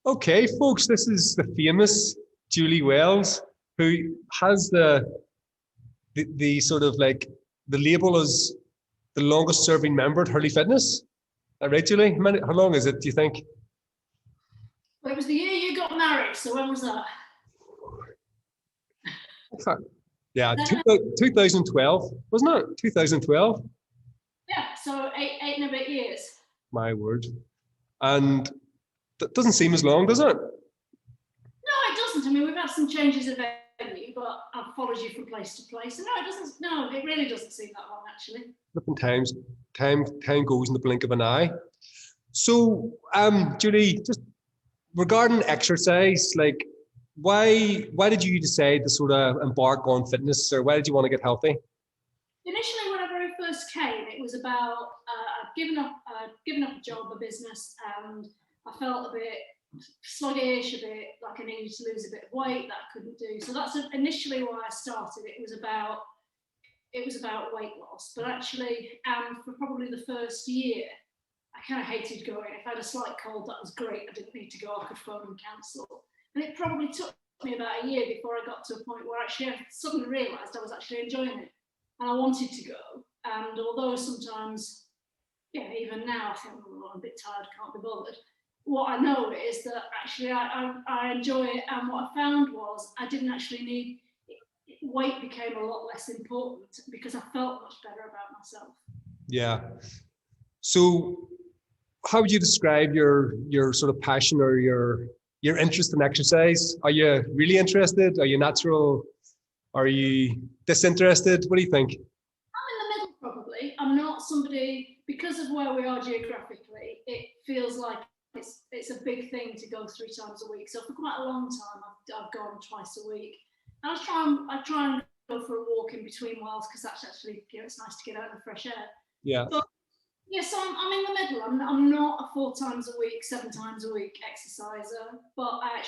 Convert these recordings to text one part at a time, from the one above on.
Okay, folks, this is the famous Julie Wells, who has the sort of like the label as the longest serving member at Hurley Fitness. Is that right, Julie? How long is it, do you think? Well, it was the year you got married, so when was that? Yeah, 2012, wasn't it? 2012? Yeah, so eight and a bit years. My word. And that doesn't seem as long, does it? No, it doesn't. I mean, we've had some changes of venue, but I've followed you from place to place. And no, it doesn't. No, it really doesn't seem that long, actually. Different times, time goes in the blink of an eye. So, Julie, just regarding exercise, like, why did you decide to sort of embark on fitness, or why did you want to get healthy? Initially, when I very first came, it was about I'd given up a job, a business, and I felt a bit sluggish, a bit like I needed to lose a bit of weight that I couldn't do. So that's initially why I started. It was about weight loss, but actually, for probably the first year, I kind of hated going. If I had a slight cold, that was great. I didn't need to go. I could phone and cancel. And it probably took me about a year before I got to a point where actually I suddenly realised I was actually enjoying it. And I wanted to go. And although sometimes, even now I think, oh, I'm a bit tired, can't be bothered. What I know is that actually I enjoy it. And what I found was I didn't actually need, weight became a lot less important because I felt much better about myself. Yeah. So how would you describe your sort of passion or your interest in exercise? Are you really interested? Are you natural? Are you disinterested? What do you think? I'm in the middle, probably. I'm not somebody, because of where we are geographically, it feels like it's a big thing to go 3 times a week. So for quite a long time, I've gone twice a week. And I try and go for a walk in between whiles because that's actually, it's nice to get out in the fresh air. Yeah. But, yeah, so I'm in the middle. I'm not a 4 times a week, 7 times a week exerciser, but I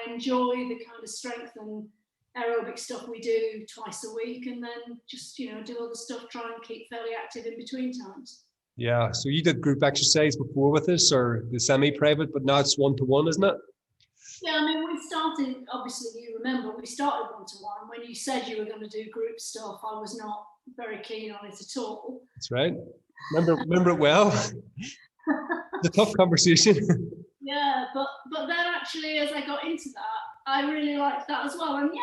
enjoy the kind of strength and aerobic stuff we do twice a week, and then just do other stuff, try and keep fairly active in between times. Yeah. So you did group exercise before with us, or the semi-private, but now it's 1-to-1, isn't it? Yeah, I mean, we started, obviously you remember, we started 1-to-1. When you said you were going to do group stuff, I was not very keen on it at all. That's right. Remember it well. It's a tough conversation. Yeah, but then actually, as I got into that, I really liked that as well. And yeah,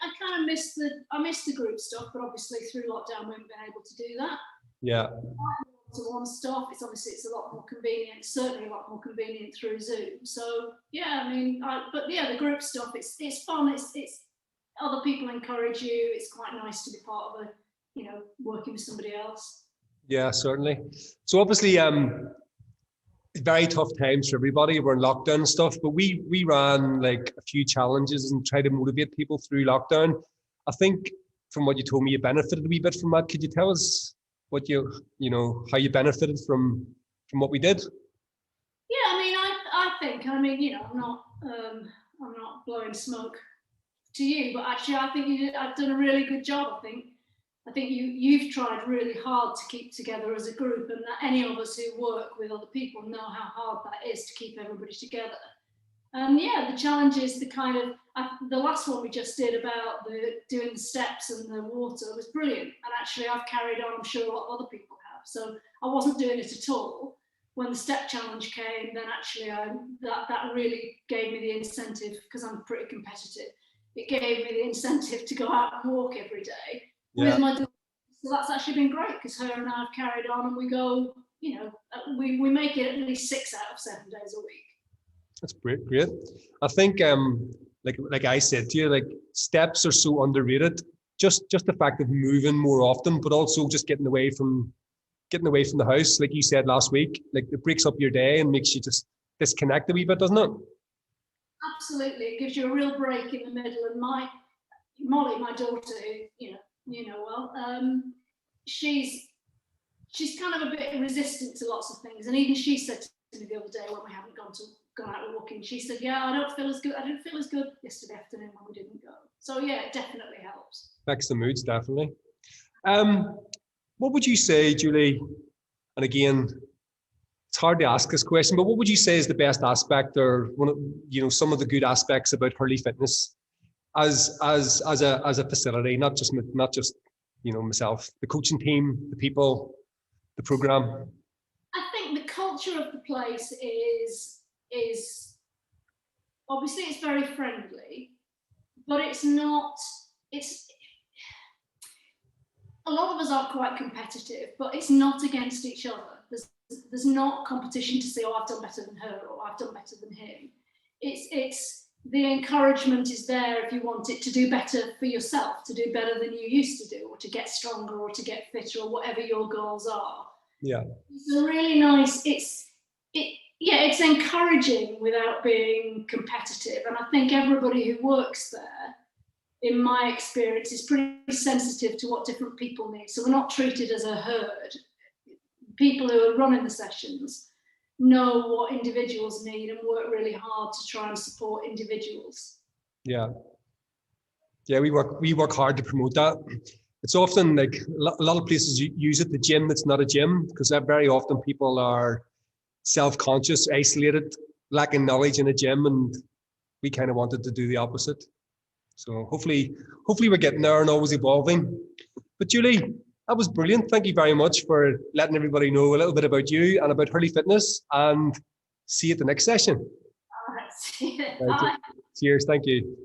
I kind of miss the group stuff, but obviously through lockdown we haven't been able to do that. Yeah. One stuff. It's a lot more convenient. Certainly a lot more convenient through Zoom. So yeah, I mean, but yeah, the group stuff. It's fun. It's other people encourage you. It's quite nice to be part of working with somebody else. Yeah, certainly. So obviously, very tough times for everybody. We're in lockdown and stuff, but we ran like a few challenges and tried to motivate people through lockdown. I think from what you told me, you benefited a wee bit from that. Could you tell us what how you benefited from what we did? Yeah, I mean, I think, I'm not blowing smoke to you, but actually, I think I've done a really good job. I think you've tried really hard to keep together as a group, and that any of us who work with other people know how hard that is to keep everybody together. And yeah, the challenge is the last one we just did about doing the steps and the water was brilliant. And actually I've carried on, I'm sure a lot of other people have. So I wasn't doing it at all. When the step challenge came, then actually that really gave me the incentive, because I'm pretty competitive. It gave me the incentive to go out and walk every day with my daughter. So that's actually been great, because her and I have carried on, and we go, we make it at least 6 out of 7 days a week. That's great. I think, like I said to you, like steps are so underrated. Just the fact of moving more often, but also just getting away from the house, like you said last week. Like it breaks up your day and makes you just disconnect a wee bit, doesn't it? Absolutely, it gives you a real break in the middle. And Molly, my daughter, who you know well, she's kind of a bit resistant to lots of things, and even she said to me the other day when we haven't gone out walking, she said, yeah, I didn't feel as good yesterday afternoon when we didn't go. So yeah, it definitely helps. Affects the moods, definitely. What would you say, Julie, and again, it's hard to ask this question, but what would you say is the best aspect, or one of, some of the good aspects about Hurley Fitness as a facility, not just myself, the coaching team, the people, the program? I think the culture of the place is obviously it's very friendly, but it's not. It's a lot of us are quite competitive, but it's not against each other. There's not competition to say, oh, I've done better than her, or I've done better than him. It's the encouragement is there if you want it to do better for yourself, to do better than you used to do, or to get stronger, or to get fitter, or whatever your goals are. Yeah. It's a really nice, it's encouraging without being competitive. And I think everybody who works there, in my experience, is pretty sensitive to what different people need. So we're not treated as a herd. People who are running the sessions know what individuals need and work really hard to try and support individuals. Yeah, we work hard to promote that. It's often like a lot of places use it, the gym that's not a gym, because very often people are self-conscious, isolated, lacking knowledge in a gym, and we kind of wanted to do the opposite. So hopefully we're getting there and always evolving. But Julie, that was brilliant. Thank you very much for letting everybody know a little bit about you and about Hurley Fitness, and see you at the next session. All right. Cheers. Thank you.